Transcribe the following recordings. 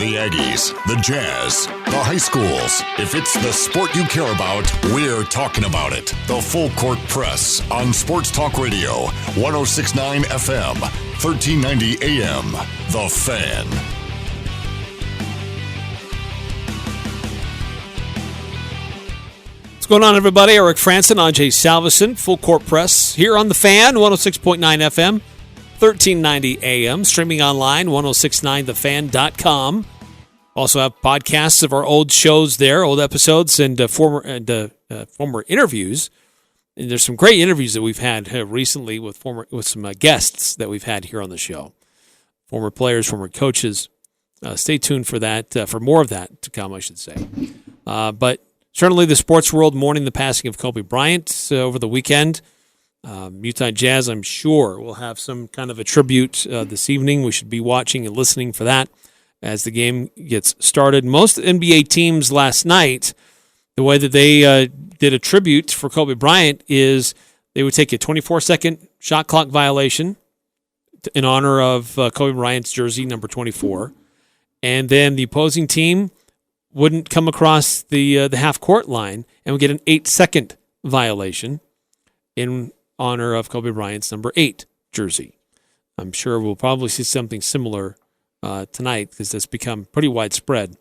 The Aggies, the Jazz, the high schools. If it's the sport you care about, we're talking about it. The Full Court Press on Sports Talk Radio, 106.9 FM, 1390 AM. The Fan. What's going on, everybody? Eric Frandsen, Ajay, Salvesen, Full Court Press here on The Fan, 106.9 FM. 1390 AM, streaming online, 1069thefan.com. Also have podcasts of our old shows there, old episodes, and former interviews. And there's some great interviews that we've had recently with some guests that we've had here on the show. Former players, former coaches. Stay tuned for that, for more of that to come, I should say. But certainly the sports world mourning the passing of Kobe Bryant over the weekend. Utah Jazz, I'm sure, will have some kind of a tribute this evening. We should be watching and listening for that as the game gets started. Most NBA teams last night, the way that they did a tribute for Kobe Bryant is they would take a 24-second shot clock violation in honor of Kobe Bryant's jersey, number 24, and then the opposing team wouldn't come across the half-court line and would get an 8-second violation in honor of Kobe Bryant's number 8 jersey. I'm sure we'll probably see something similar tonight because that's become pretty widespread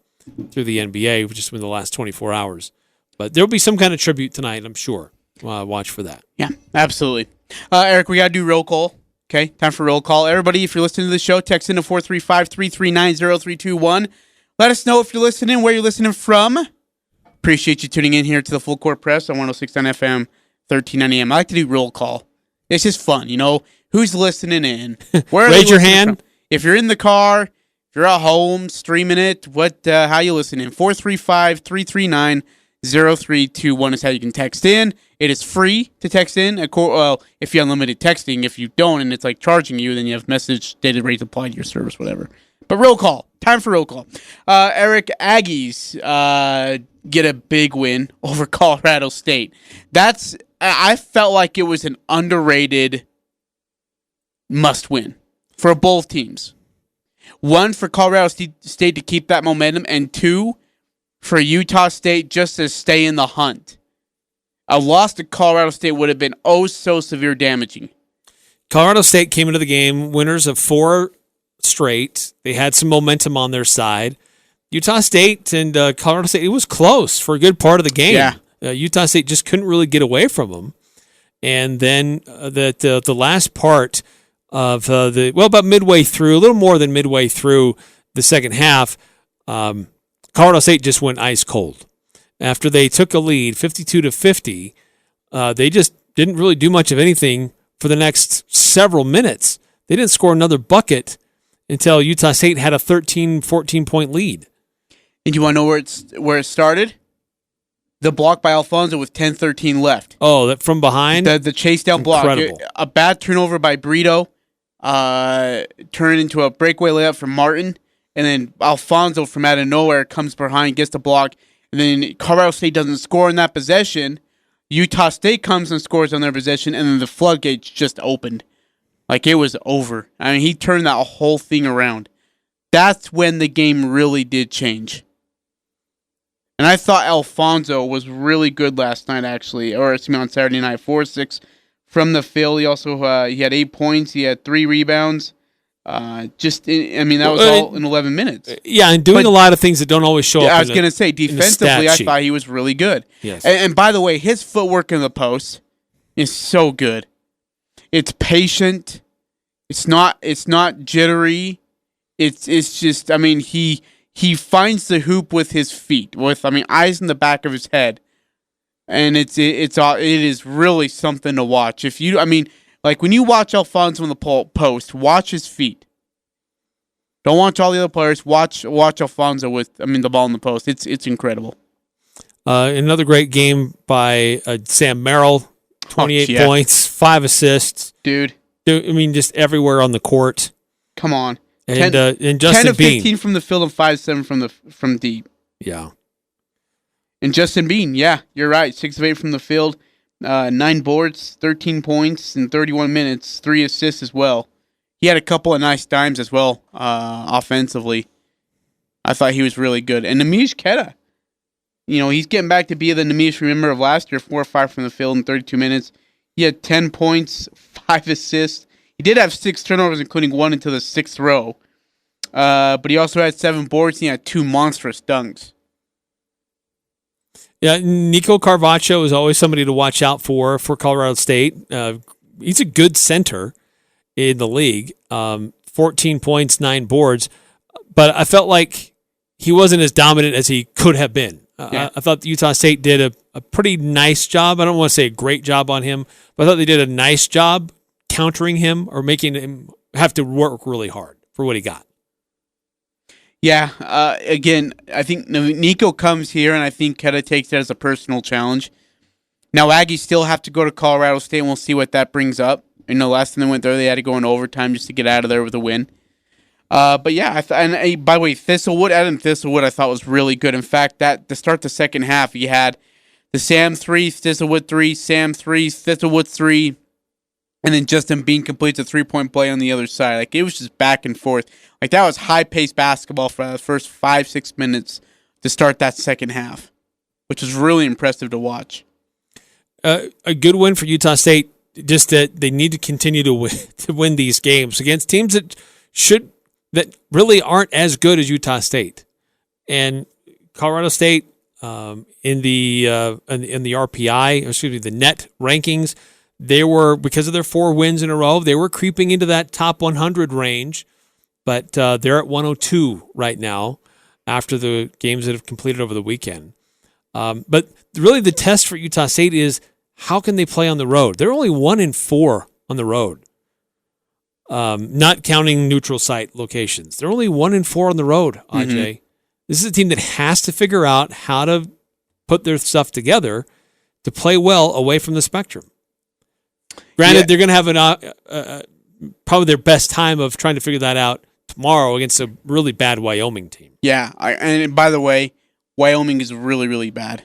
through the NBA just in the last 24 hours. But there'll be some kind of tribute tonight, I'm sure. Watch for that. Yeah, absolutely. Eric, we got to do roll call. Okay, time for roll call. Everybody, if you're listening to the show, text in to 435-339-0321. Let us know if you're listening, where you're listening from. Appreciate you tuning in here to the Full Court Press on 106.9 FM. 1390 AM. I like to do roll call. It's just fun, you know. Who's listening in? Where Raise your hand. From? If you're in the car, if you're at home streaming it, how you listening? 435-339-0321 is how you can text in. It is free to text in. Well, if you have unlimited texting, if you don't and it's like charging you, then you have message data rates applied to your service, whatever. But roll call. Time for roll call. Eric, Aggies get a big win over Colorado State. I felt like it was an underrated must-win for both teams. One, for Colorado State to keep that momentum, and two, for Utah State just to stay in the hunt. A loss to Colorado State would have been so severe damaging. Colorado State came into the game winners of 4 straight. They had some momentum on their side. Utah State and Colorado State, it was close for a good part of the game. Yeah. Utah State just couldn't really get away from them. And then the last part of about midway through, a little more than midway through the second half, Colorado State just went ice cold. After they took a lead, 52-50, they just didn't really do much of anything for the next several minutes. They didn't score another bucket until Utah State had a 13, 14-point lead. And you want to know where it started? The block by Alfonso with 10-13 left. Oh, that from behind? The chase down block. Incredible. A bad turnover by Brito. Turned into a breakaway layup from Martin. And then Alfonso from out of nowhere comes behind, gets the block. And then Colorado State doesn't score in that possession. Utah State comes and scores on their possession. And then the floodgates just opened. Like it was over. I mean, he turned that whole thing around. That's when the game really did change. And I thought Alfonso was really good last night, actually, or on Saturday night. 4-6 from the field. He also he had 8 points. He had 3 rebounds. That was all in 11 minutes. Yeah, and doing a lot of things that don't always show up. I was going to say, defensively, I thought he was really good. Yes. And by the way, his footwork in the post is so good. It's patient. It's not jittery. It's just, I mean, he finds the hoop with his feet, with eyes in the back of his head, and it is really something to watch. When you watch Alfonso in the post, watch his feet. Don't watch all the other players. Watch Alfonso with the ball in the post. It's incredible. Another great game by Sam Merrill, 28 points, 5 assists, dude. Just everywhere on the court. Come on. And Justin 10 of 15 Bean. from the field and 5-7 from deep. Yeah. And Justin Bean, yeah, you're right. 6 of 8 from the field, 9 boards, 13 points in 31 minutes, 3 assists as well. He had a couple of nice dimes as well, offensively. I thought he was really good. And Namish Keta, he's getting back to be the Namish remember of last year, 4 or 5 from the field in 32 minutes. He had 10 points, 5 assists. He did have 6 turnovers, including 1 into the 6th row. But he also had 7 boards, and he had 2 monstrous dunks. Yeah, Nico Carvacho is always somebody to watch out for Colorado State. He's a good center in the league. 14 points, 9 boards. But I felt like he wasn't as dominant as he could have been. I thought Utah State did a pretty nice job. I don't want to say a great job on him, but I thought they did a nice job countering him or making him have to work really hard for what he got. Yeah, again, I think Nico comes here, and I think Keta takes it as a personal challenge. Now, Aggies still have to go to Colorado State, and we'll see what that brings up. Last time they went there, they had to go in overtime just to get out of there with a win. But yeah, by the way, Adam Thistlewood, I thought was really good. In fact, to start the second half, you had the Sam 3, Thistlewood 3, Sam 3, Thistlewood 3, and then Justin Bean completes a 3-point play on the other side. Like, it was just back and forth. Like, that was high-paced basketball for the first 5-6 minutes to start that second half, which was really impressive to watch. A good win for Utah State, just that they need to continue to win these games against teams that really aren't as good as Utah State. And Colorado State in the RPI, the net rankings, they were, because of their 4 wins in a row, they were creeping into that top 100 range, but they're at 102 right now after the games that have completed over the weekend. But really the test for Utah State is how can they play on the road? They're only 1-4 on the road, not counting neutral site locations. They're only 1-4 on the road, Ajay. Mm-hmm. This is a team that has to figure out how to put their stuff together to play well away from the spectrum. Granted, they're going to have probably their best time of trying to figure that out tomorrow against a really bad Wyoming team. Yeah, and by the way, Wyoming is really, really bad.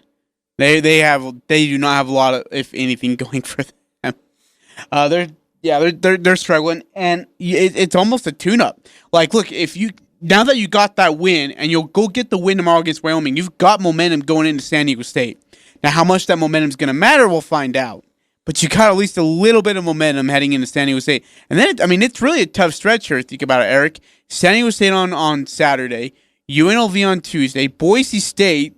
They do not have a lot of, if anything, going for them. They're struggling, and it's almost a tune-up. Like, look, now that you got that win, and you'll go get the win tomorrow against Wyoming, you've got momentum going into San Diego State. Now, how much that momentum is going to matter, we'll find out. But you got at least a little bit of momentum heading into San Diego State. And then, it's really a tough stretch here. Think about it, Eric. San Diego State on Saturday, UNLV on Tuesday, Boise State,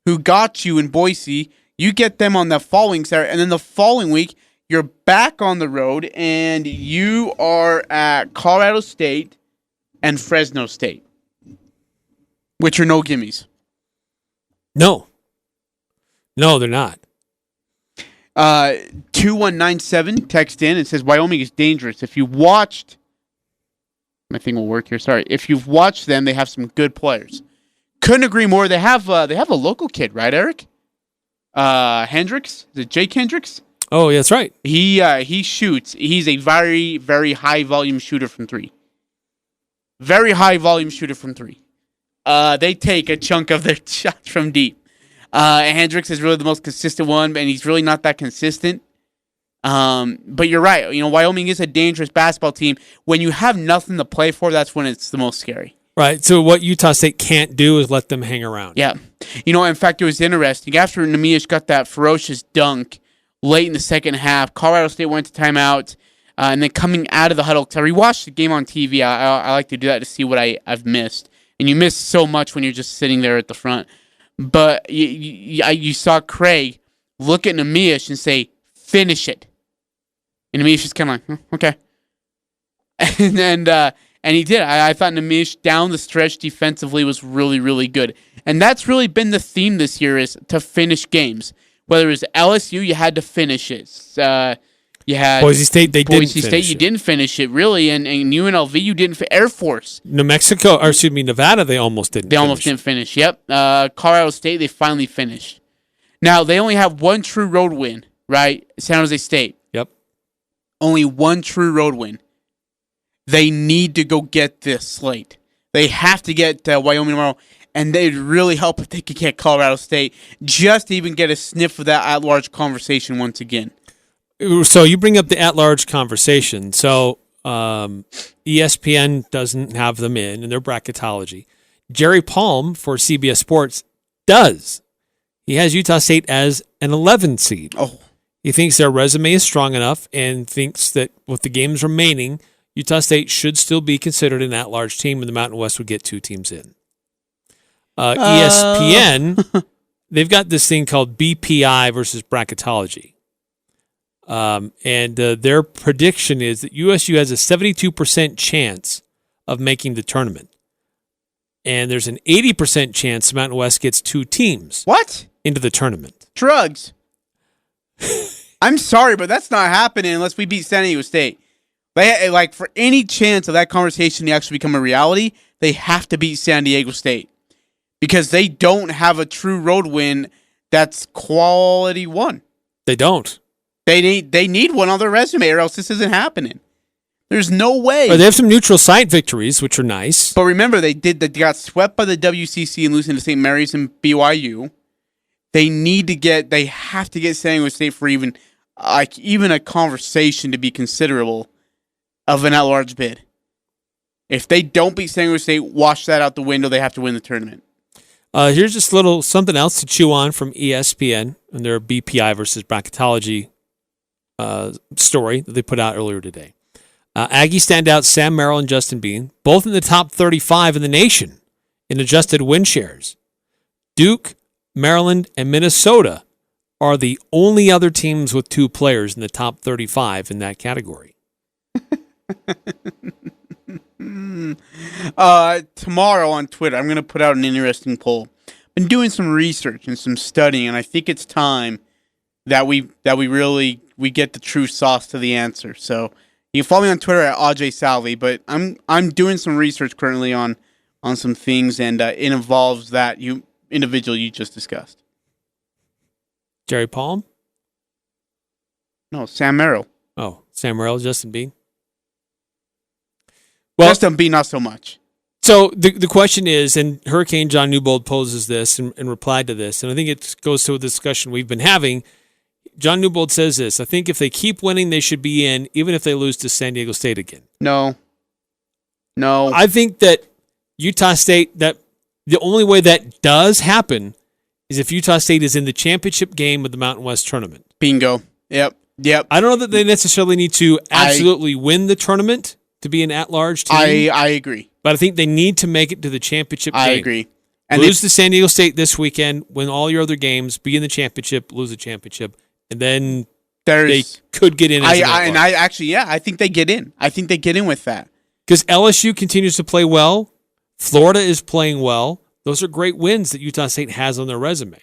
who got you in Boise, you get them on the following Saturday. And then the following week, you're back on the road, and you are at Colorado State and Fresno State, which are no gimmies. No, they're not. 2197 text in and says Wyoming is dangerous. If you watched, my thing will work here. Sorry, if you've watched them, they have some good players. Couldn't agree more. They have a local kid, right, Eric? Hendricks. Is it Jake Hendricks? Oh, yeah, that's right. He shoots. He's a very, very high volume shooter from 3. Very high volume shooter from 3. They take a chunk of their shots from deep. Hendricks is really the most consistent one, and he's really not that consistent. But you're right. Wyoming is a dangerous basketball team. When you have nothing to play for, that's when it's the most scary. Right. So what Utah State can't do is let them hang around. Yeah. In fact, it was interesting. After Namish got that ferocious dunk late in the second half, Colorado State went to timeout, and then coming out of the huddle, because I rewatched the game on TV. I like to do that to see what I've missed. And you miss so much when you're just sitting there at the front. But you saw Craig look at Namish and say, finish it. And Namish is kind of like, okay. And he did. I thought Namish down the stretch defensively was really, really good. And that's really been the theme this year, is to finish games. Whether it was LSU, you had to finish it. You had Boise State, Boise State, you didn't finish it, really. And UNLV, you didn't. Air Force. Nevada, they almost didn't finish. Yep. Colorado State, they finally finished. Now, they only have one true road win, right? San Jose State. Yep. Only one true road win. They need to go get this slate. They have to get Wyoming tomorrow, and they'd really help if they could get Colorado State, just to even get a sniff of that at-large conversation once again. So you bring up the at-large conversation. So ESPN doesn't have them in their bracketology. Jerry Palm for CBS Sports does. He has Utah State as an 11 seed. Oh. He thinks their resume is strong enough and thinks that with the games remaining, Utah State should still be considered an at-large team, and the Mountain West would get 2 teams in. ESPN, they've got this thing called BPI versus bracketology. And their prediction is that USU has a 72% chance of making the tournament. And there's an 80% chance the Mountain West gets 2 teams into the tournament. Drugs. I'm sorry, but that's not happening unless we beat San Diego State. Like, for any chance of that conversation to actually become a reality, they have to beat San Diego State. Because they don't have a true road win that's quality one. They don't. They need one on their resume, or else this isn't happening. There's no way. But they have some neutral site victories, which are nice. But remember, they got swept by the WCC and losing to St. Mary's and BYU. They have to get San Diego State for even a conversation to be considerable of an at-large bid. If they don't beat San Diego State, wash that out the window. They have to win the tournament. Here's just a little something else to chew on from ESPN and their BPI versus bracketology story that they put out earlier today. Aggie standouts Sam Merrill and Justin Bean, both in the top 35 in the nation in adjusted win shares. Duke, Maryland, and Minnesota are the only other teams with 2 players in the top 35 in that category. Tomorrow on Twitter, I'm going to put out an interesting poll. Been doing some research and some studying, and I think it's time that we really get the true sauce to the answer. So you can follow me on Twitter at Ajay Salvi, but I'm doing some research currently on some things, and it involves that individual you just discussed. Jerry Palm? No, Sam Merrill. Oh, Sam Merrill, Justin Bean. Well, Justin Bean, not so much. So the question is, and Hurricane John Newbold poses this and replied to this, and I think it goes to a discussion we've been having. John Newbold says this: I think if they keep winning, they should be in, even if they lose to San Diego State again. No. I think that Utah State, that the only way that does happen is if Utah State is in the championship game of the Mountain West tournament. Bingo. Yep. I don't know that they necessarily need to absolutely win the tournament to be an at-large team. I agree. But I think they need to make it to the championship game. I agree. And lose to San Diego State this weekend, win all your other games, be in the championship, lose the championship, and then they could get in. I think they get in. I think they get in with that. Because LSU continues to play well. Florida is playing well. Those are great wins that Utah State has on their resume.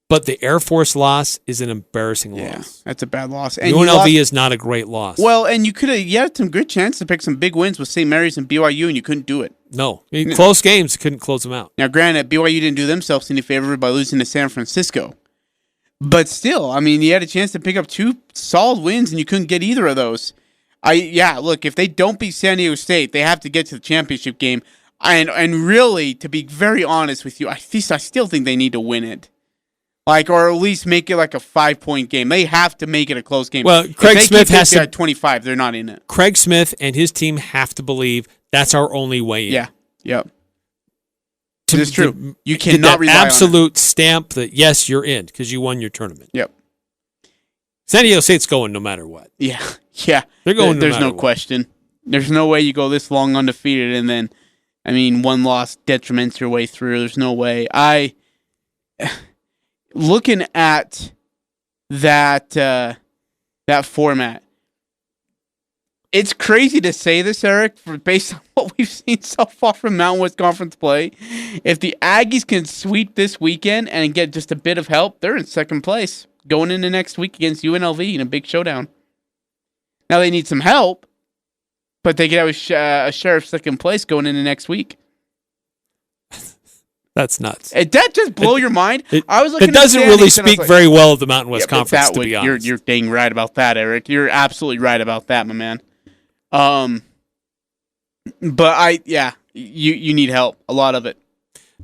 But the Air Force loss is an embarrassing loss. That's a bad loss. And UNLV is not a great loss. Well, and you had some good chance to pick some big wins with St. Mary's and BYU, and you couldn't do it. No. In close games, couldn't close them out. Now, granted, BYU didn't do themselves any favor by losing to San Francisco. But still, I mean, you had a chance to pick up 2 solid wins, and you couldn't get either of those. Look, if they don't beat San Diego State, they have to get to the championship game. And really, to be very honest with you, I still think they need to win it. Or at least make it like a 5-point game. They have to make it a close game. Well, Craig Smith has to at 25. They're not in it. Craig Smith and his team have to believe that's our only way in. Yeah. Yep. It's true. You cannot rely on absolute stamp that yes, you're in because you won your tournament. Yep. San Diego State's going no matter what. Yeah. They're going. There's no question. There's no way you go this long undefeated and then, one loss detriments your way through. There's no way. Looking at that format, it's crazy to say this, Eric, based on what we've seen so far from Mountain West Conference play. If the Aggies can sweep this weekend and get just a bit of help, they're in second place going into next week against UNLV in a big showdown. Now they need some help, but they could have a share of second place going into next week. That's nuts. That just blow your mind? I was looking. It doesn't really speak very well of the Mountain West Conference, to be honest. You're dang right about that, Eric. You're absolutely right about that, my man. But you need help. A lot of it.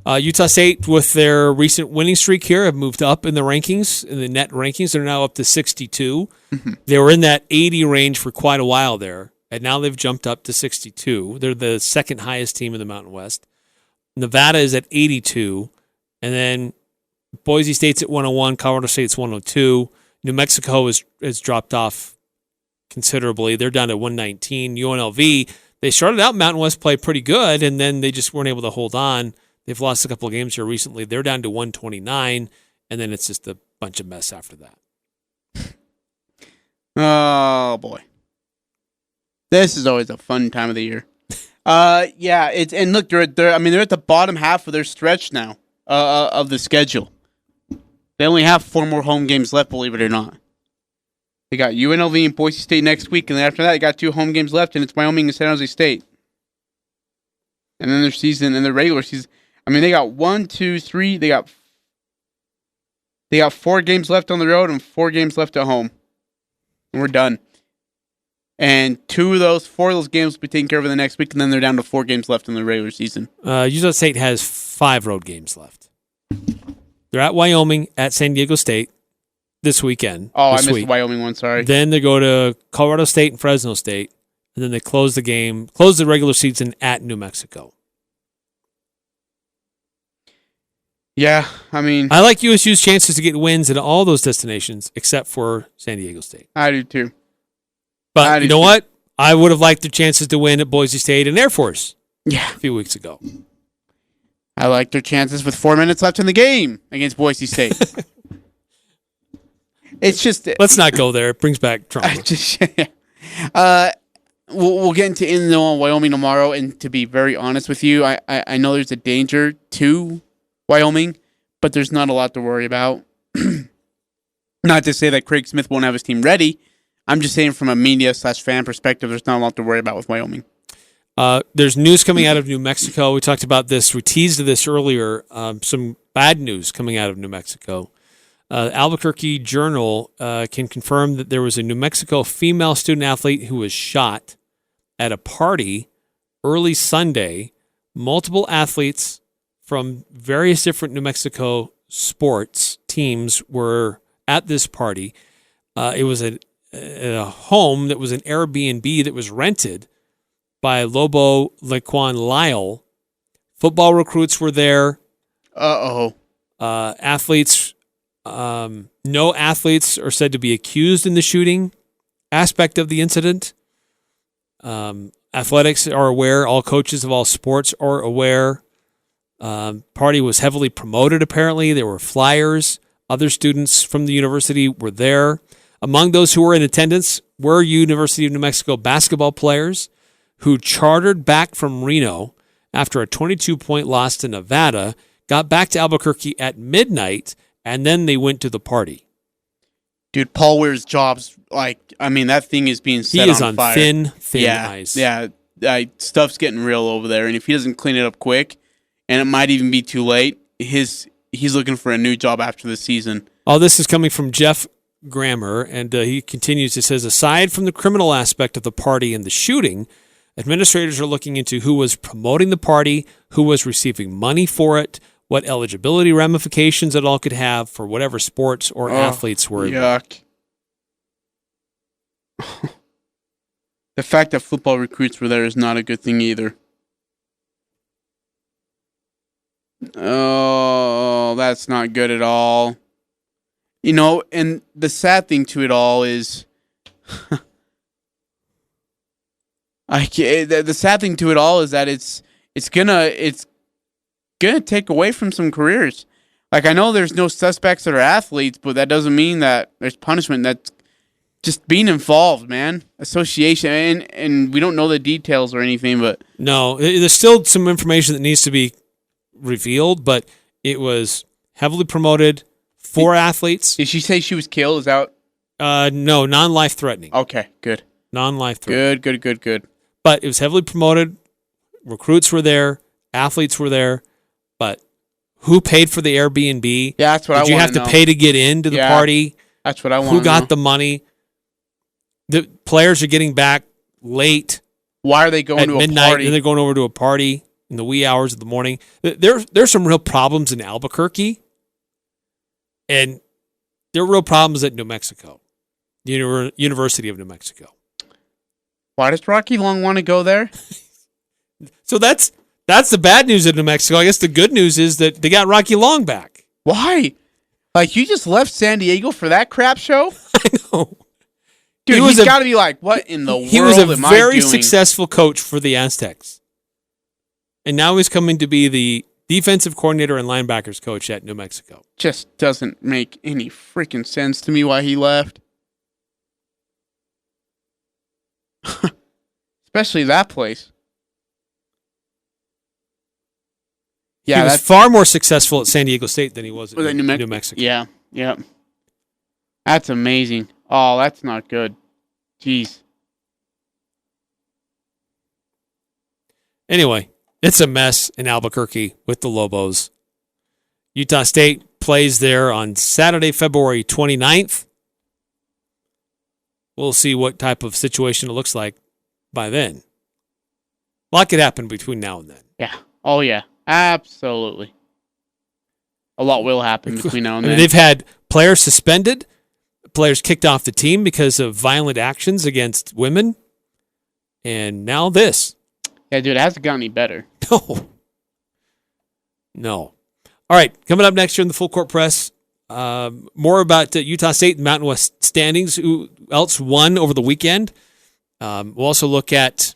Utah State, with their recent winning streak here, have moved up in the rankings, in the net rankings. They're now up to 62. Mm-hmm. They were in that 80 range for quite a while there, and now they've jumped up to 62. They're the second highest team in the Mountain West. Nevada is at 82. And then Boise State's at 101. Colorado State's 102. New Mexico has dropped off considerably. They're down to 119. UNLV, they started out Mountain West play pretty good, and then they just weren't able to hold on. They've lost a couple of games here recently. They're down to 129, and then it's just a bunch of mess after that. Oh, boy. This is always a fun time of the year. Yeah, and look, they're at the bottom half of their stretch now of the schedule. They only have 4 more home games left, believe it or not. They got UNLV and Boise State next week, and then after that, they got 2 home games left, and it's Wyoming and San Jose State. And then their regular season. I mean, they got 1, 2, 3. They got 4 games left on the road and 4 games left at home, and we're done. And 4 of those games will be taken care of in the next week, and then they're down to 4 games left in the regular season. Utah State has 5 road games left. They're at Wyoming, at San Diego State this weekend. Oh, I missed the Wyoming one, sorry. Then they go to Colorado State and Fresno State, and then they close the regular season at New Mexico. Yeah, I mean, I like USU's chances to get wins at all those destinations except for San Diego State. I do too. But you know what? I would have liked their chances to win at Boise State and Air Force a few weeks ago. I like their chances with 4 minutes left in the game against Boise State. It's just... Let's not go there. It brings back trauma. We'll get into Illinois, Wyoming tomorrow, and to be very honest with you, I know there's a danger to Wyoming, but there's not a lot to worry about. Not to say that Craig Smith won't have his team ready. I'm just saying from a media/fan perspective, there's not a lot to worry about with Wyoming. There's news coming out of New Mexico. We talked about this. We teased this earlier. Some bad news coming out of New Mexico. Albuquerque Journal can confirm that there was a New Mexico female student athlete who was shot at a party early Sunday. Multiple athletes from various different New Mexico sports teams were at this party. It was a home that was an Airbnb that was rented by Lobo Laquan Lyle. Football recruits were there. Athletes, no athletes are said to be accused in the shooting aspect of the incident. Athletics are aware. All coaches of all sports are aware. Party was heavily promoted, apparently. There were flyers. Other students from the university were there. Among those who were in attendance were University of New Mexico basketball players who chartered back from Reno after a 22-point loss to Nevada, got back to Albuquerque at midnight, and then they went to the party. Dude, Paul Weir's job's that thing is being set on fire. He is on thin ice. Yeah, stuff's getting real over there, and if he doesn't clean it up quick, and it might even be too late, he's looking for a new job after the season. All this is coming from Jeff Grammer, and he continues. He says, aside from the criminal aspect of the party and the shooting, administrators are looking into who was promoting the party, who was receiving money for it, what eligibility ramifications it all could have for whatever sports or athletes were. Yuck. The fact that football recruits were there is not a good thing either. Oh, that's not good at all. You know, and the sad thing to it all is... the sad thing to it all is that it's gonna take away from some careers. Like, I know there's no suspects that are athletes, but that doesn't mean that there's punishment. That's just being involved, man. Association, and we don't know the details or anything, but no, there's still some information that needs to be revealed. But it was heavily promoted for athletes. Did she say she was killed? Is that no, non-life threatening? Okay, good. Non-life threatening. Good. But it was heavily promoted. Recruits were there. Athletes were there. But who paid for the Airbnb? Yeah, that's what I want to know. Did you have to pay to get into the party? That's what I want to know. Who got the money? The players are getting back late. Why are they going to midnight, a party? And they're going over to a party in the wee hours of the morning. There's some real problems in Albuquerque. And there are real problems at New Mexico. University of New Mexico. Why does Rocky Long want to go there? So that's That's the bad news in New Mexico. I guess the good news is that they got Rocky Long back. Why? Like, you just left San Diego for that crap show? I know. Dude, he's got to be like, what in the world am I doing? He was a very successful coach for the Aztecs. And now he's coming to be the defensive coordinator and linebackers coach at New Mexico. Just doesn't make any freaking sense to me why he left. Especially that place. Yeah, he was far more successful at San Diego State than he was at New Mexico. Yeah. That's amazing. Oh, that's not good. Jeez. Anyway, it's a mess in Albuquerque with the Lobos. Utah State plays there on Saturday, February 29th. We'll see what type of situation it looks like by then. A lot could happen between now and then. Yeah. Oh, yeah. Absolutely. A lot will happen between now and then. They've had players suspended, players kicked off the team because of violent actions against women, and now this. Yeah, dude, it hasn't gotten any better. No. All right, coming up next year in the Full Court Press, more about Utah State and Mountain West standings, who else won over the weekend. We'll also look at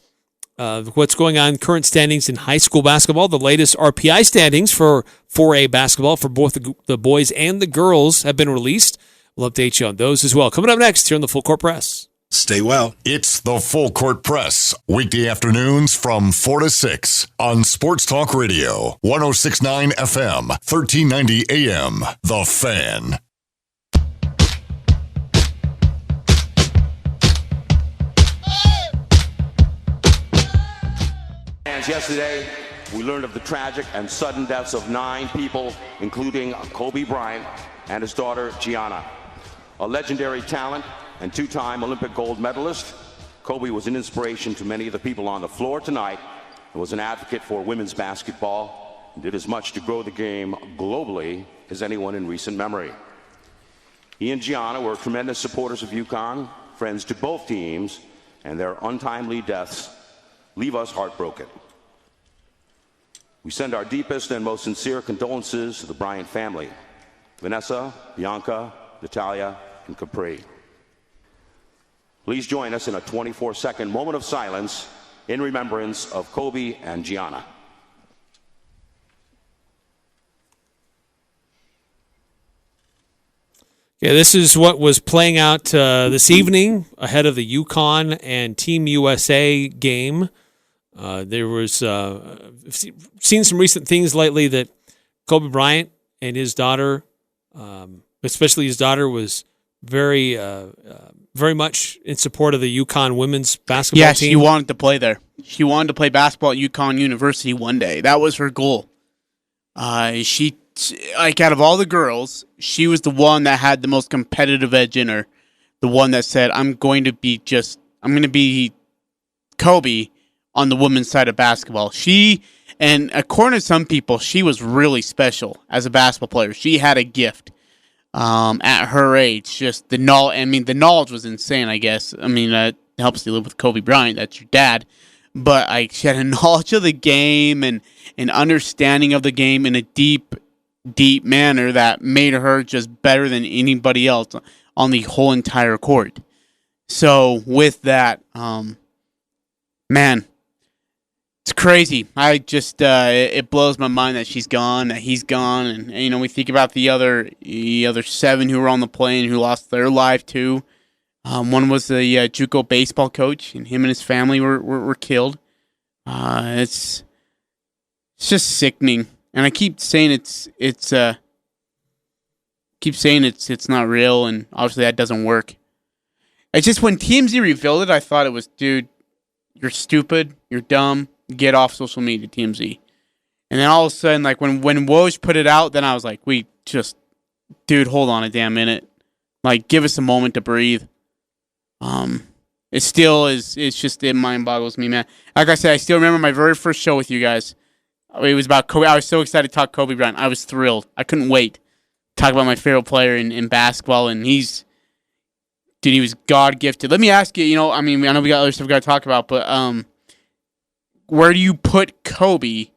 what's going on, current standings in high school basketball. The latest RPI standings for 4A basketball for both the boys and the girls have been released. We'll update you on those as well. Coming up next here on the Full Court Press. Stay well. It's the Full Court Press, weekday afternoons from 4 to 6 on Sports Talk Radio, 106.9 FM, 1390 AM. The Fan. Yesterday, we learned of the tragic and sudden deaths of 9 people, including Kobe Bryant and his daughter, Gianna. A legendary talent and 2-time Olympic gold medalist, Kobe was an inspiration to many of the people on the floor tonight and was an advocate for women's basketball and did as much to grow the game globally as anyone in recent memory. He and Gianna were tremendous supporters of UConn, friends to both teams, and their untimely deaths leave us heartbroken. We send our deepest and most sincere condolences to the Bryant family, Vanessa, Bianca, Natalia, and Capri. Please join us in a 24-second moment of silence in remembrance of Kobe and Gianna. Yeah, this is what was playing out this evening ahead of the UConn and Team USA game. There was seen some recent things lately that Kobe Bryant and his daughter, especially his daughter, was very much in support of the UConn women's basketball team. Yes, she wanted to play there. She wanted to play basketball at UConn University one day. That was her goal. She, like, out of all the girls, she was the one that had the most competitive edge in her. The one that said, I'm going to be Kobe on the women's side of basketball. And according to some people, she was really special as a basketball player. She had a gift at her age. Just the knowledge. I mean, the knowledge was insane, I guess. I mean, that helps you live with Kobe Bryant. That's your dad. But she had a knowledge of the game and an understanding of the game in a deep, deep manner that made her just better than anybody else on the whole entire court. So with that, man, it's crazy. I just it blows my mind that she's gone, that he's gone, and we think about the other 7 who were on the plane who lost their life too. One was the JUCO baseball coach, and him and his family were killed. It's just sickening, and I keep saying it's not real, and obviously that doesn't work. It's just when TMZ revealed it, I thought it was, dude, you're stupid, you're dumb. Get off social media, TMZ. And then all of a sudden, like when Woj put it out, then I was like, dude, hold on a damn minute. Like, give us a moment to breathe. It still is, it mind boggles me, man. Like I said, I still remember my very first show with you guys. It was about Kobe. I was so excited to talk Kobe Bryant. I was thrilled. I couldn't wait to talk about my favorite player in basketball, and he was God gifted. Let me ask you, I know we got other stuff we got to talk about, but, where do you put Kobe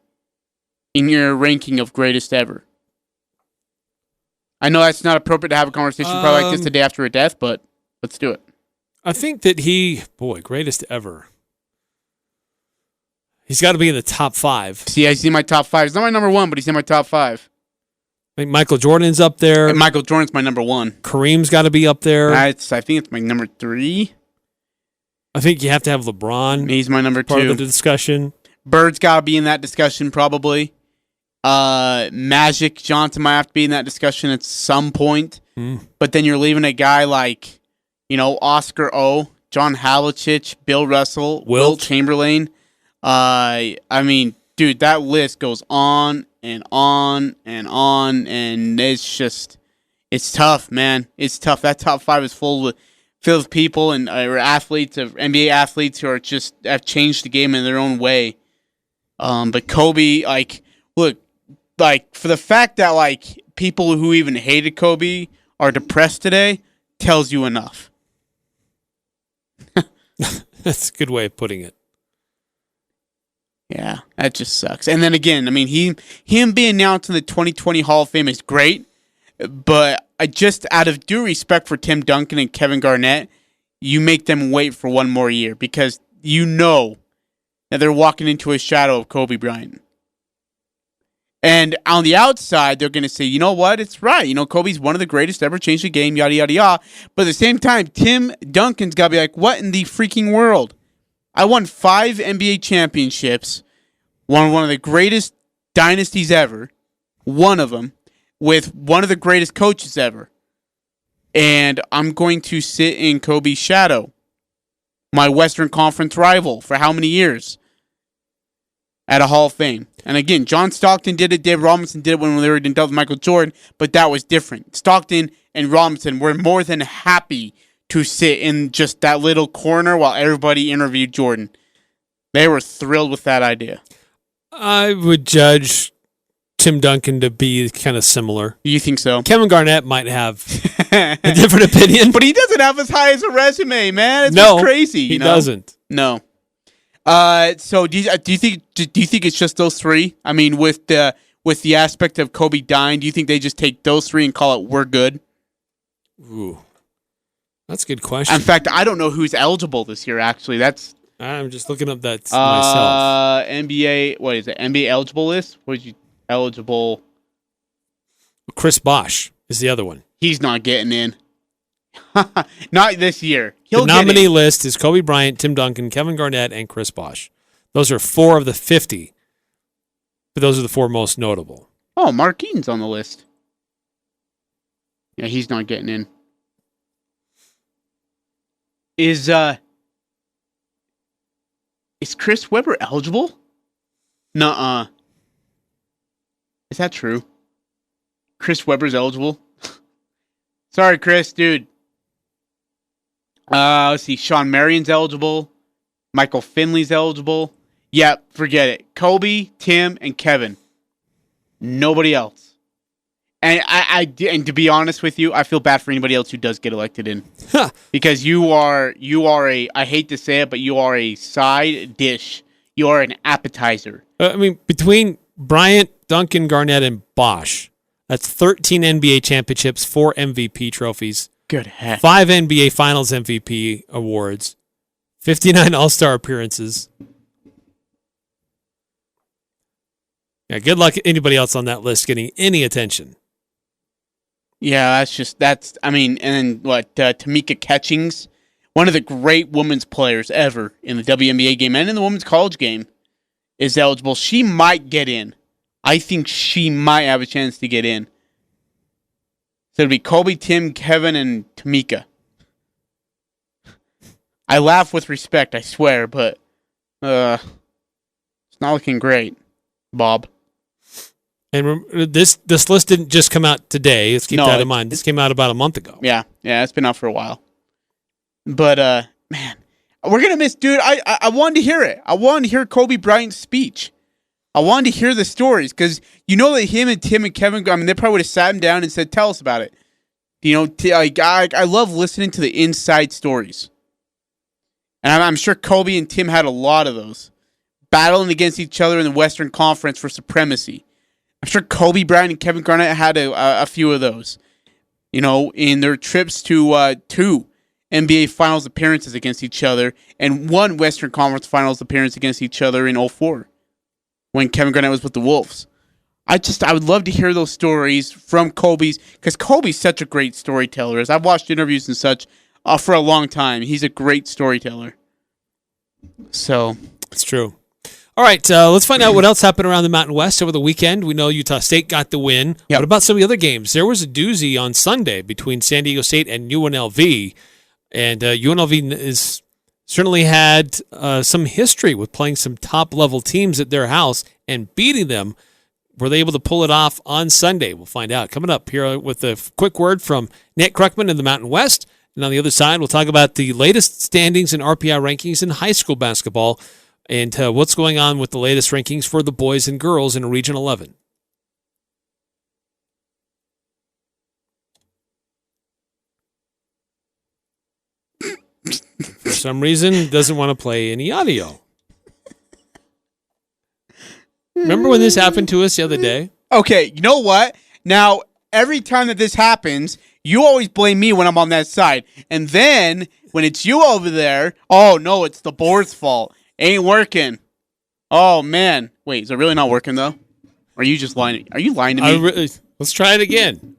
in your ranking of greatest ever? I know that's not appropriate to have a conversation probably like this the day after a death, but let's do it. I think that greatest ever. He's got to be in the top 5. See, I see my top 5. He's not my number 1, but he's in my top 5. I think Michael Jordan's up there. And Michael Jordan's my number 1. Kareem's got to be up there. I think it's my number 3. I think you have to have LeBron. He's my number 2. Part of the discussion. Bird's got to be in that discussion probably. Magic Johnson might have to be in that discussion at some point. But then you're leaving a guy like, Oscar O, John Havlicek, Bill Russell, Wilt Chamberlain. I mean, dude, that list goes on and on and on, and it's tough, man. It's tough. That top 5 is filled with people and athletes, of NBA athletes who are just have changed the game in their own way. But Kobe, look, for the fact that people who even hated Kobe are depressed today, tells you enough. That's a good way of putting it. Yeah, that just sucks. And then again, I mean, him being announced in the 2020 Hall of Fame is great, but I just out of due respect for Tim Duncan and Kevin Garnett, you make them wait for one more year because you know that they're walking into a shadow of Kobe Bryant. And on the outside, they're going to say, you know what, it's right. Kobe's one of the greatest ever, changed the game, yada, yada, yada. But at the same time, Tim Duncan's got to be like, what in the freaking world? I won 5 NBA championships, won one of the greatest dynasties ever, one of them, with one of the greatest coaches ever. And I'm going to sit in Kobe's shadow, my Western Conference rival, for how many years? At a Hall of Fame. And again, John Stockton did it, Dave Robinson did it when they were in double with Michael Jordan, but that was different. Stockton and Robinson were more than happy to sit in just that little corner while everybody interviewed Jordan. They were thrilled with that idea. I would judge Tim Duncan to be kind of similar. You think so? Kevin Garnett might have a different opinion. But he doesn't have as high as a resume, man. It's just crazy. He doesn't. No. So do you think it's just those 3? I mean, with the aspect of Kobe dying, do you think they just take those 3 and call it we're good? Ooh. That's a good question. In fact, I don't know who's eligible this year, actually. I'm just looking up that myself. NBA, what is it? NBA eligible list? What is you eligible? Chris Bosh is the other one. He's not getting in. Not this year. The nominee list is Kobe Bryant, Tim Duncan, Kevin Garnett, and Chris Bosh. Those are 4 of the 50, but those are the 4 most notable. Oh, Mark Eaton's on the list. Yeah, he's not getting in. Is Chris Webber eligible? Nuh-uh. Is that true? Chris Webber's eligible? Sorry, Chris, dude. Let's see. Sean Marion's eligible. Michael Finley's eligible. Yeah, forget it. Kobe, Tim, and Kevin. Nobody else. And and to be honest with you, I feel bad for anybody else who does get elected in. Because you are a, I hate to say it, but you are a side dish. You are an appetizer. I mean, between Bryant, Duncan, Garnett, and Bosh, that's 13 NBA championships, 4 MVP trophies. Good heck. 5 NBA Finals MVP awards, 59 All-Star appearances. Yeah, good luck anybody else on that list getting any attention. Yeah, and then what, Tamika Catchings, one of the great women's players ever in the WNBA game and in the women's college game, is eligible. She might get in. I think she might have a chance to get in. So it'll be Kobe, Tim, Kevin, and Tamika. I laugh with respect, I swear, but it's not looking great, Bob. And this list didn't just come out today. Let's keep that in mind. This came out about a month ago. Yeah, it's been out for a while. But, man, we're going to miss, dude, I wanted to hear it. I wanted to hear Kobe Bryant's speech. I wanted to hear the stories because you know that him and Tim and Kevin, I mean, they probably would have sat him down and said, tell us about it. I love listening to the inside stories. And I'm sure Kobe and Tim had a lot of those. Battling against each other in the Western Conference for supremacy. I'm sure Kobe Bryant and Kevin Garnett had a few of those. In their trips to two NBA Finals appearances against each other and one Western Conference Finals appearance against each other in 2004 when Kevin Garnett was with the Wolves. I would love to hear those stories from because Kobe's such a great storyteller. As I've watched interviews and such for a long time, he's a great storyteller. So it's true. All right, let's find out what else happened around the Mountain West over the weekend. We know Utah State got the win. Yep. What about some of the other games? There was a doozy on Sunday between San Diego State and UNLV, and UNLV is certainly had some history with playing some top-level teams at their house and beating them. Were they able to pull it off on Sunday? We'll find out. Coming up here with a quick word from Nate Kreckman in the Mountain West. And on the other side, we'll talk about the latest standings and RPI rankings in high school basketball and what's going on with the latest rankings for the boys and girls in Region 11. For some reason, doesn't want to play any audio. Remember when this happened to us the other day? Okay, you know what? Now, every time that this happens, you always blame me when I'm on that side. And then, when it's you over there, oh, no, it's the board's fault. Ain't working. Oh, man. Wait, is it really not working, though? Or are you just lying? Are you lying to me? Let's try it again.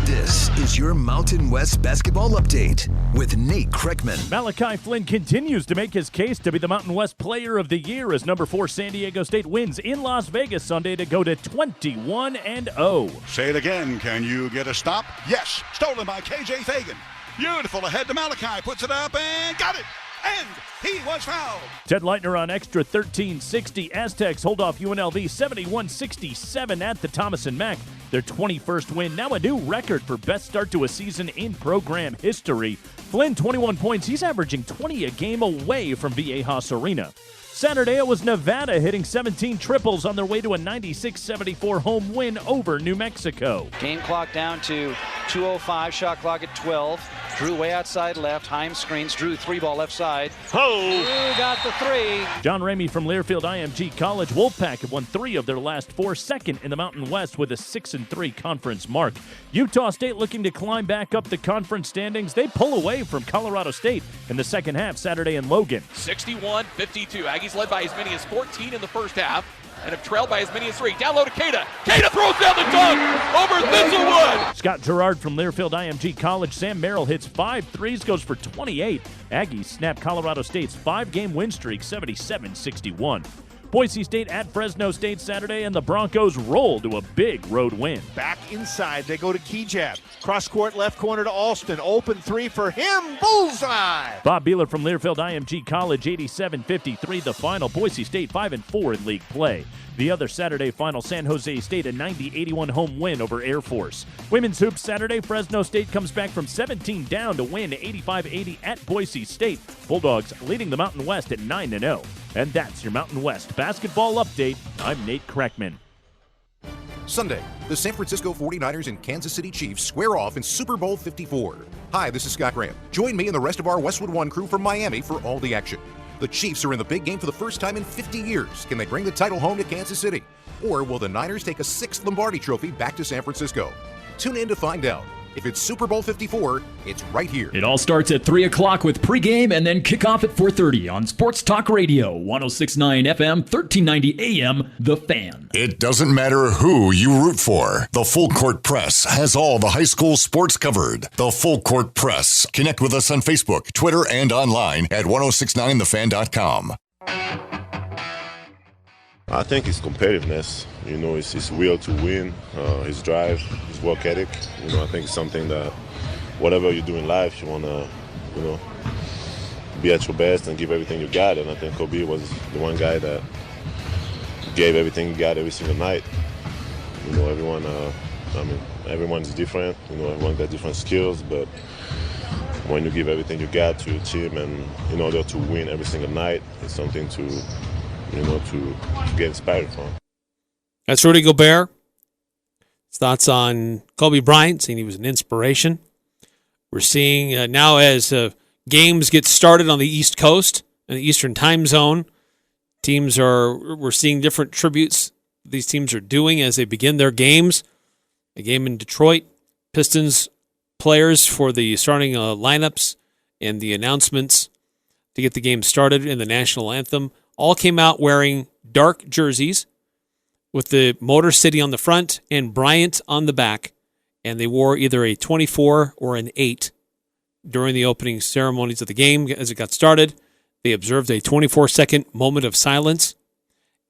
This is your Mountain West basketball update with Nate Kreckman. Malachi Flynn continues to make his case to be the Mountain West Player of the Year as number 4 San Diego State wins in Las Vegas Sunday to go to 21-0. Say it again. Can you get a stop? Yes. Stolen by KJ Fagan. Beautiful ahead to Malachi. Puts it up and got it. And he was fouled. Ted Leitner on extra 13-60. Aztecs hold off UNLV 71-67 at the Thomas and Mack. Their 21st win, now a new record for best start to a season in program history. Flynn, 21 points. He's averaging 20 a game away from Viejas Arena. Saturday, it was Nevada hitting 17 triples on their way to a 96-74 home win over New Mexico. Game clock down to 2:05, shot clock at 12. Drew way outside left, Heim screens, Drew 3-ball left side. Drew got the 3. John Ramey from Learfield IMG College. Wolfpack have won 3 of their last 4, second in the Mountain West with a 6-3 conference mark. Utah State looking to climb back up the conference standings. They pull away from Colorado State in the second half Saturday in Logan. 61-52. Aggies led by as many as 14 in the first half and have trailed by as many as 3. Down low to Cada. Cada throws down the dunk over Thistlewood. Scott Gerard from Learfield IMG College. Sam Merrill hits 5 threes, goes for 28. Aggies snap Colorado State's 5-game win streak, 77-61. Boise State at Fresno State Saturday, and the Broncos roll to a big road win. Back inside, they go to Kejab. Cross court, left corner to Alston. Open 3 for him. Bullseye! Bob Beeler from Learfield IMG College, 87-53 the final. Boise State 5-4 in league play. The other Saturday final, San Jose State a 90-81 home win over Air Force. Women's hoops Saturday, Fresno State comes back from 17 down to win 85-80 at Boise State. Bulldogs leading the Mountain West at 9-0. And that's your Mountain West basketball update. I'm Nate Kreckman. Sunday, the San Francisco 49ers and Kansas City Chiefs square off in Super Bowl 54. Hi, this is Scott Graham. Join me and the rest of our Westwood One crew from Miami for all the action. The Chiefs are in the big game for the first time in 50 years. Can they bring the title home to Kansas City? Or will the Niners take a 6th Lombardi trophy back to San Francisco? Tune in to find out. If it's Super Bowl 54, it's right here. It all starts at 3 o'clock with pregame and then kickoff at 4:30 on Sports Talk Radio, 106.9 FM, 1390 AM, The Fan. It doesn't matter who you root for. The Full Court Press has all the high school sports covered. The Full Court Press. Connect with us on Facebook, Twitter, and online at 1069thefan.com. I think his competitiveness, his will to win, his drive, his work ethic. I think it's something that whatever you do in life, you want to, be at your best and give everything you got. And I think Kobe was the one guy that gave everything he got every single night. Everyone's different. Everyone got different skills, but when you give everything you got to your team and in order to win every single night, it's something to get inspired from. That's Rudy Gobert. His thoughts on Kobe Bryant, saying he was an inspiration. We're seeing now as games get started on the East Coast, in the Eastern time zone, we're seeing different tributes these teams are doing as they begin their games. A game in Detroit, Pistons players for the starting lineups and the announcements to get the game started in the national anthem all came out wearing dark jerseys with the Motor City on the front and Bryant on the back, and they wore either a 24 or an 8 during the opening ceremonies of the game. As it got started, they observed a 24-second moment of silence,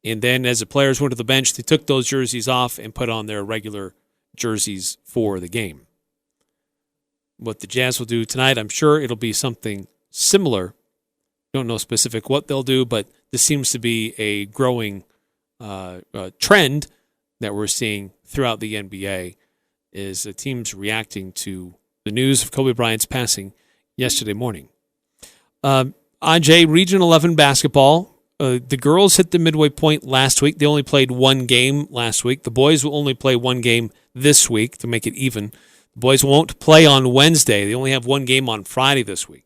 and then as the players went to the bench, they took those jerseys off and put on their regular jerseys for the game. What the Jazz will do tonight, I'm sure it'll be something similar. Don't know specific what they'll do, but this seems to be a growing trend that we're seeing throughout the NBA is the teams reacting to the news of Kobe Bryant's passing yesterday morning. Ajay, Region 11 basketball. The girls hit the midway point last week. They only played one game last week. The boys will only play one game this week to make it even. The boys won't play on Wednesday. They only have one game on Friday this week.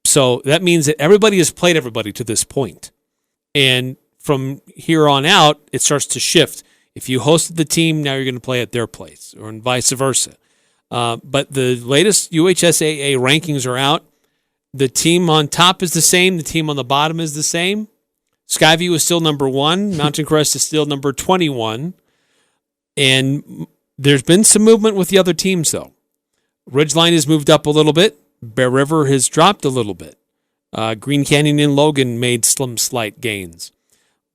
So that means that everybody has played everybody to this point. And from here on out, it starts to shift. If you hosted the team, now you're going to play at their place, or vice versa. But the latest UHSAA rankings are out. The team on top is the same. The team on the bottom is the same. Skyview is still number 1. Mountain Crest is still number 21. And there's been some movement with the other teams, though. Ridgeline has moved up a little bit. Bear River has dropped a little bit. Green Canyon and Logan made some slight gains.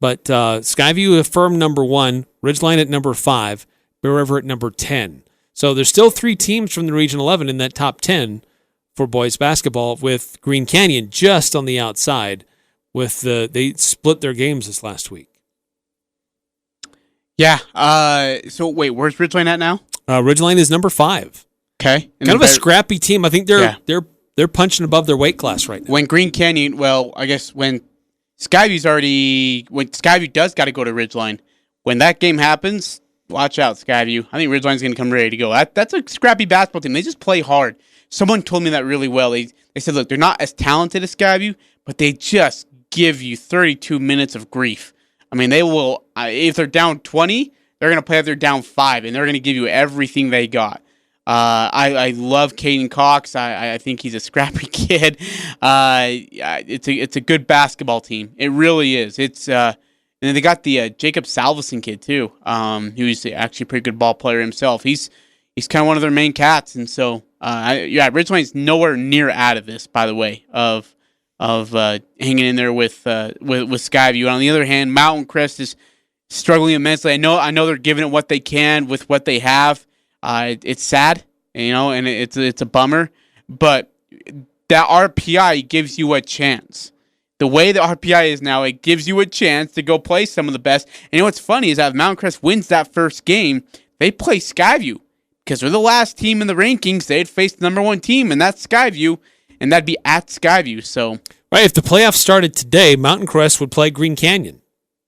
But Skyview affirmed number 1, Ridgeline at number 5, Bear River at number 10. So there's still 3 teams from the Region 11 in that top 10 for boys basketball, with Green Canyon just on the outside. They split their games this last week. Yeah. So wait, where's Ridgeline at now? Ridgeline is number 5. Okay. And kind of a scrappy team. I think they're punching above their weight class right now. When Green Canyon, well, I guess when Skyview does got to go to Ridgeline. When that game happens, watch out, Skyview. I think Ridgeline's going to come ready to go. That's a scrappy basketball team. They just play hard. Someone told me that really well. They said, look, they're not as talented as Skyview, but they just give you 32 minutes of grief. I mean, they will, if they're down 20, they're going to play if they're down 5, and they're going to give you everything they got. I love Caden Cox. I think he's a scrappy kid. It's a good basketball team. It really is. And then they got the Jacob Salvesen kid too. Who's actually a pretty good ball player himself. He's kind of one of their main cats, and so Ridgeline's nowhere near out of this. By the way, of hanging in there with Skyview. On the other hand, Mountain Crest is struggling immensely. I know they're giving it what they can with what they have. It's sad, and it's a bummer, but that RPI gives you a chance. The way the RPI is now, it gives you a chance to go play some of the best. And what's funny is that if Mountain Crest wins that first game, they play Skyview because they're the last team in the rankings. They'd face the number 1 team, and that's Skyview, and that'd be at Skyview. So, right, if the playoffs started today, Mountain Crest would play Green Canyon.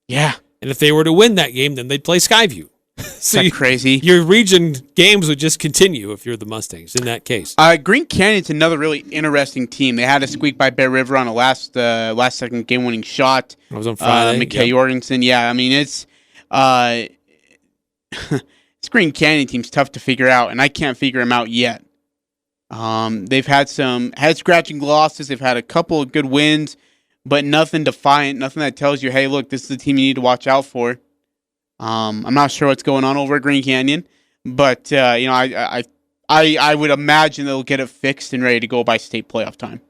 Yeah, and if they were to win that game, then they'd play Skyview. So crazy. Your region games would just continue if you're the Mustangs in that case. Green Canyon's another really interesting team. They had a squeak by Bear River on a last second game-winning shot. It was on Friday. McKay Jorgensen. Yeah, I mean, it's this Green Canyon team's tough to figure out, and I can't figure them out yet. They've had some head-scratching losses. They've had a couple of good wins, but nothing defiant, nothing that tells you, hey, look, this is the team you need to watch out for. I'm not sure what's going on over at Green Canyon, but I would imagine they'll get it fixed and ready to go by state playoff time.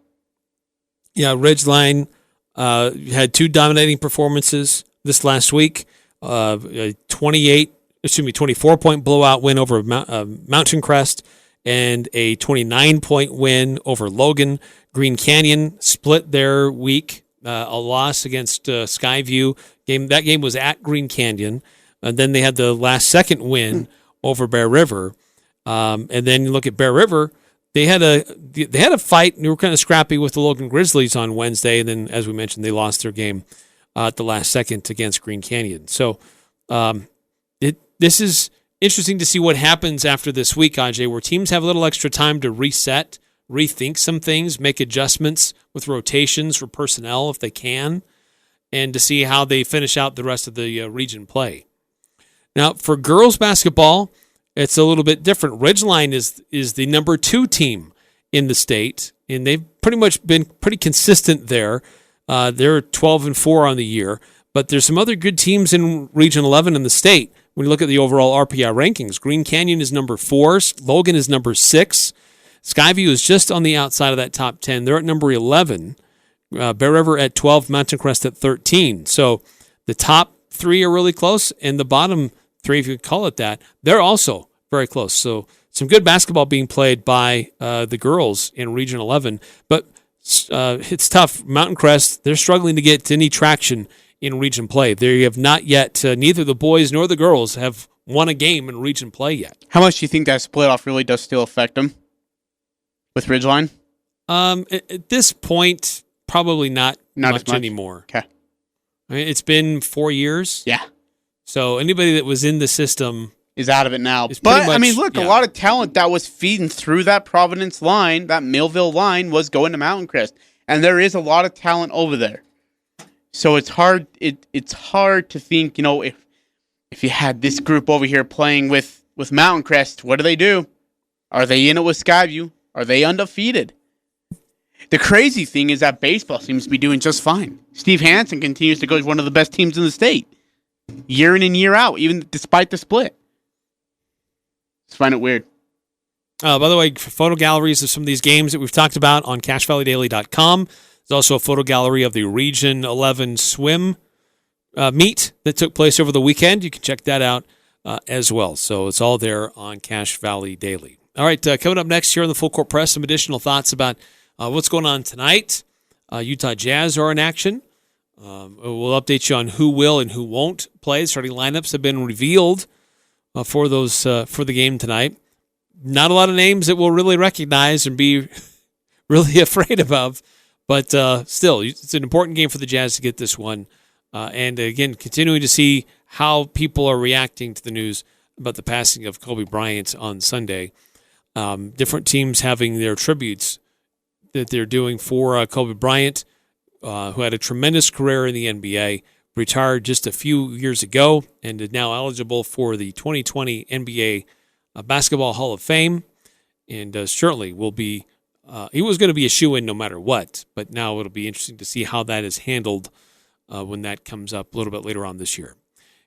Yeah, Ridgeline had 2 dominating performances this last week. A 24-point blowout win over Mountain Crest and a 29-point win over Logan. Green Canyon split their week, a loss against Skyview. That game was at Green Canyon. And then they had the last second win over Bear River. And then you look at Bear River, they had a fight. They were kind of scrappy with the Logan Grizzlies on Wednesday. And then, as we mentioned, they lost their game at the last second against Green Canyon. So this is interesting to see what happens after this week, Ajay, where teams have a little extra time to reset, rethink some things, make adjustments with rotations for personnel if they can. and to see how they finish out the rest of the region play. Now, for girls basketball, it's a little bit different. Ridgeline is the number 2 team in the state, and they've pretty much been pretty consistent there. They're 12-4 on the year, but there's some other good teams in Region 11 in the state. When you look at the overall RPI rankings, Green Canyon is number 4, Logan is number 6, Skyview is just on the outside of that top 10. They're at number 11, Bear River at 12, Mountain Crest at 13. So the top 3 are really close, and the bottom 3, if you could call it that, they're also very close. So some good basketball being played by the girls in Region 11. But it's tough. Mountain Crest, they're struggling to get any traction in region play. They have not yet, neither the boys nor the girls have won a game in region play yet. How much do you think that split off really does still affect them with Ridgeline? At this point, probably not much anymore. Okay. I mean, it's been 4 years. Yeah. So anybody that was in the system is out of it now. But, I mean, look, a lot of talent that was feeding through that Providence line, that Millville line, was going to Mountain Crest. And there is a lot of talent over there. So it's hard it's hard to think, if you had this group over here playing with Mountain Crest, what do? Are they in it with Skyview? Are they undefeated? The crazy thing is that baseball seems to be doing just fine. Steve Hansen continues to go as one of the best teams in the state, year in and year out, even despite the split. Just find it weird. By the way, photo galleries of some of these games that we've talked about on CashValleyDaily.com. There's also a photo gallery of the Region 11 swim meet that took place over the weekend. You can check that out as well. So it's all there on Cache Valley Daily. All right, coming up next here on the Full Court Press, some additional thoughts about what's going on tonight. Utah Jazz are in action. We'll update you on who will and who won't play. Starting lineups have been revealed for the game tonight. Not a lot of names that we'll really recognize and be really afraid of, but still, it's an important game for the Jazz to get this one. And again, continuing to see how people are reacting to the news about the passing of Kobe Bryant on Sunday. Different teams having their tributes that they're doing for Kobe Bryant, who had a tremendous career in the NBA, retired just a few years ago, and is now eligible for the 2020 NBA Basketball Hall of Fame, and certainly will be. He was going to be a shoo-in no matter what, but now it'll be interesting to see how that is handled when that comes up a little bit later on this year.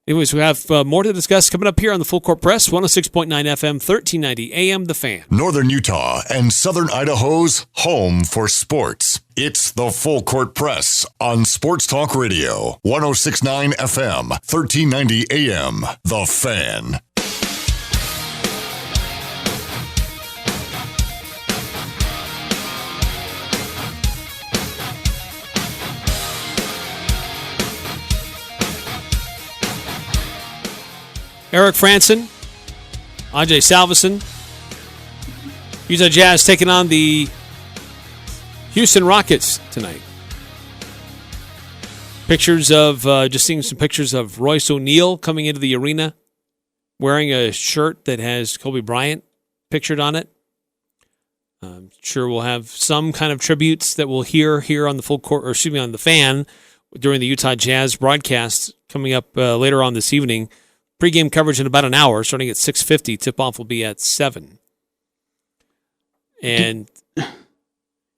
Anyways, we have more to discuss coming up here on the Full Court Press, 106.9 FM, 1390 AM, The Fan. Northern Utah and Southern Idaho's home for sports. It's the Full Court Press on Sports Talk Radio, 106.9 FM, 1390 AM, The Fan. Eric Frandsen, Ajay Salvesen. Utah Jazz taking on the Houston Rockets tonight. Just seeing some pictures of Royce O'Neal coming into the arena wearing a shirt that has Kobe Bryant pictured on it. I'm sure we'll have some kind of tributes that we'll hear here on the on the Fan during the Utah Jazz broadcast coming up later on this evening. Pre-game coverage in about an hour, starting at 6:50. Tip-off will be at 7. And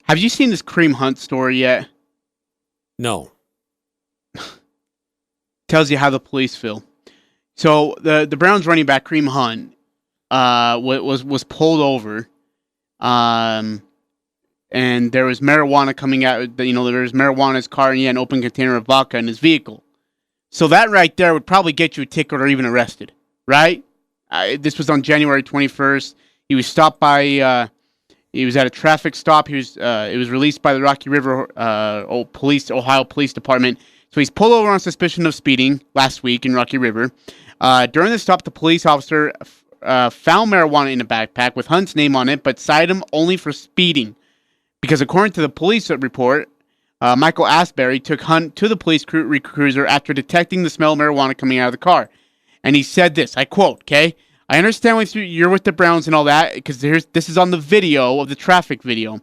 have you seen this Kareem Hunt story yet? No. Tells you how the police feel. So the Browns running back Kareem Hunt was pulled over, and there was marijuana coming out. There was marijuana in his car, and he had an open container of vodka in his vehicle. So that right there would probably get you a ticket or even arrested, right? This was on January 21st. He was stopped by. He was at a traffic stop. It was released by the Rocky River Ohio Police Department. So he's pulled over on suspicion of speeding last week in Rocky River. During the stop, the police officer found marijuana in a backpack with Hunt's name on it, but cited him only for speeding, because according to the police report, Michael Asbury took Hunt to the police cruiser after detecting the smell of marijuana coming out of the car. And he said this, I quote, okay, I understand you're with the Browns and all that, because this is on the video of the traffic video.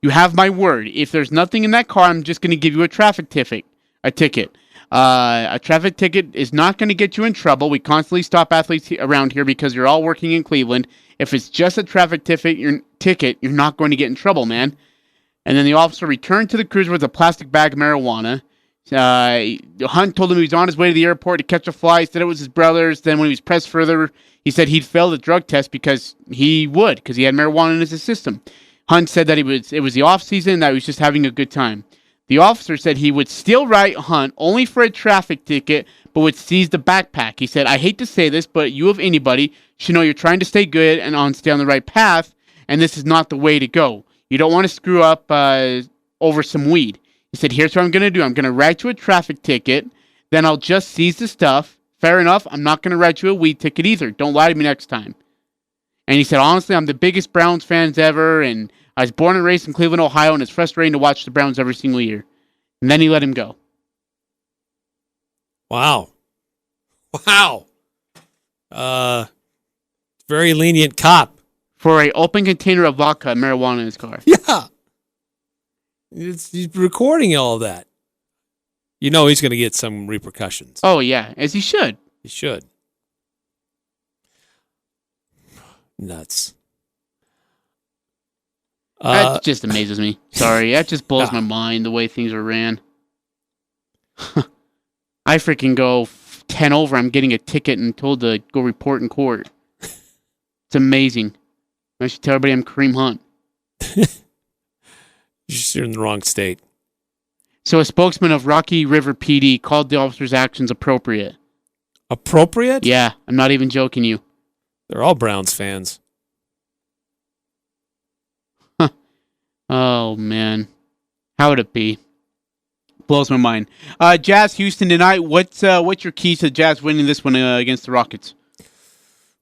You have my word. If there's nothing in that car, I'm just going to give you a traffic ticket. A traffic ticket is not going to get you in trouble. We constantly stop athletes around here because you're all working in Cleveland. If it's just a traffic ticket, you're not going to get in trouble, man. And then the officer returned to the cruiser with a plastic bag of marijuana. Hunt told him he was on his way to the airport to catch a fly. He said it was his brother's. Then when he was pressed further, he said he'd failed the drug test because he had marijuana in his system. Hunt said that it was the off season and that he was just having a good time. The officer said he would still write Hunt only for a traffic ticket, but would seize the backpack. He said, "I hate to say this, but you of anybody should know you're trying to stay good and stay on the right path, and this is not the way to go. You don't want to screw up over some weed." He said, "Here's what I'm going to do. I'm going to write you a traffic ticket, then I'll just seize the stuff. Fair enough, I'm not going to write you a weed ticket either. Don't lie to me next time." And he said, "Honestly, I'm the biggest Browns fans ever, and I was born and raised in Cleveland, Ohio, and it's frustrating to watch the Browns every single year." And then he let him go. Wow. Very lenient cop. For an open container of vodka and marijuana in his car. Yeah. He's recording all of that. You know he's going to get some repercussions. Oh, yeah, as he should. He should. Nuts. That just amazes me. Sorry, that just blows my mind, the way things are ran. I freaking go 10 over, I'm getting a ticket and told to go report in court. It's amazing. I should tell everybody I'm Kareem Hunt. You're in the wrong state. So a spokesman of Rocky River PD called the officer's actions appropriate. Appropriate? Yeah, I'm not even joking you. They're all Browns fans. Oh, man. How would it be? Blows my mind. Jazz Houston tonight. What's your keys to Jazz winning this one against the Rockets?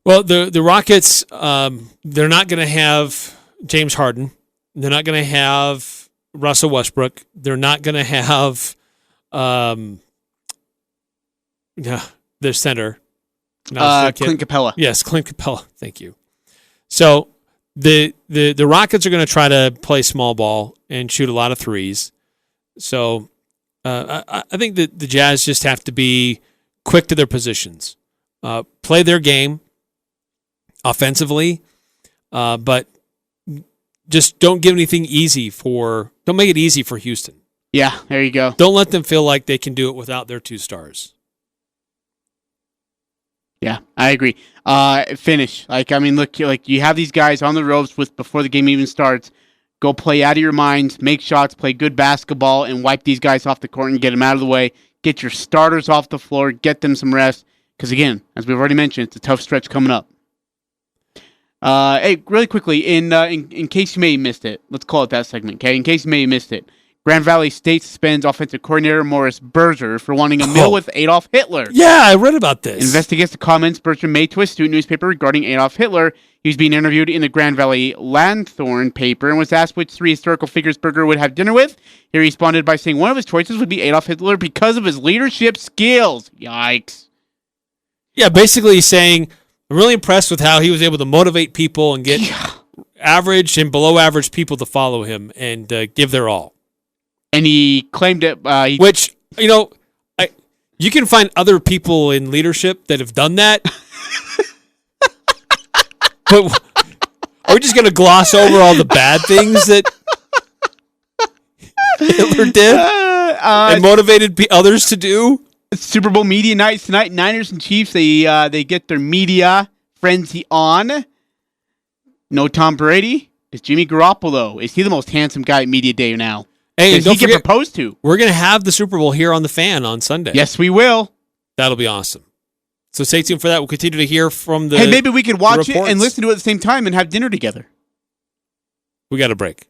Well, the Rockets, they're not going to have James Harden. They're not going to have Russell Westbrook. They're not going to have their center. Clint Capella. Yes, Clint Capella. Thank you. So the Rockets are going to try to play small ball and shoot a lot of threes. So I think that the Jazz just have to be quick to their positions, play their game offensively, but just don't give anything don't make it easy for Houston. Yeah, there you go. Don't let them feel like they can do it without their two stars. Yeah, I agree. Finish. Look, you have these guys on the ropes before the game even starts. Go play out of your minds, make shots, play good basketball, and wipe these guys off the court and get them out of the way. Get your starters off the floor, get them some rest. Because again, as we've already mentioned, it's a tough stretch coming up. Hey, really quickly, in case you may have missed it, let's call it that segment, okay? In case you may have missed it, Grand Valley State suspends offensive coordinator Morris Berger for wanting a meal with Adolf Hitler. Yeah, I read about this. Investigates the comments Berger made to a student newspaper regarding Adolf Hitler. He was being interviewed in the Grand Valley Lanthorn paper and was asked which three historical figures Berger would have dinner with. He responded by saying one of his choices would be Adolf Hitler because of his leadership skills. Yikes. Yeah, basically he's saying, I'm really impressed with how he was able to motivate people and get average and below average people to follow him and give their all. And he claimed it. Which, you can find other people in leadership that have done that. But are we just going to gloss over all the bad things that Hitler did and motivated others to do? Super Bowl media nights tonight. Niners and Chiefs, they get their media frenzy on. No Tom Brady. It's Jimmy Garoppolo. Is he the most handsome guy at media day now? Hey, Does he get proposed to? We're going to have the Super Bowl here on the Fan on Sunday. Yes, we will. That'll be awesome. So stay tuned for that. We'll continue to hear from the Hey, maybe we could watch it and listen to it at the same time and have dinner together. We got a break.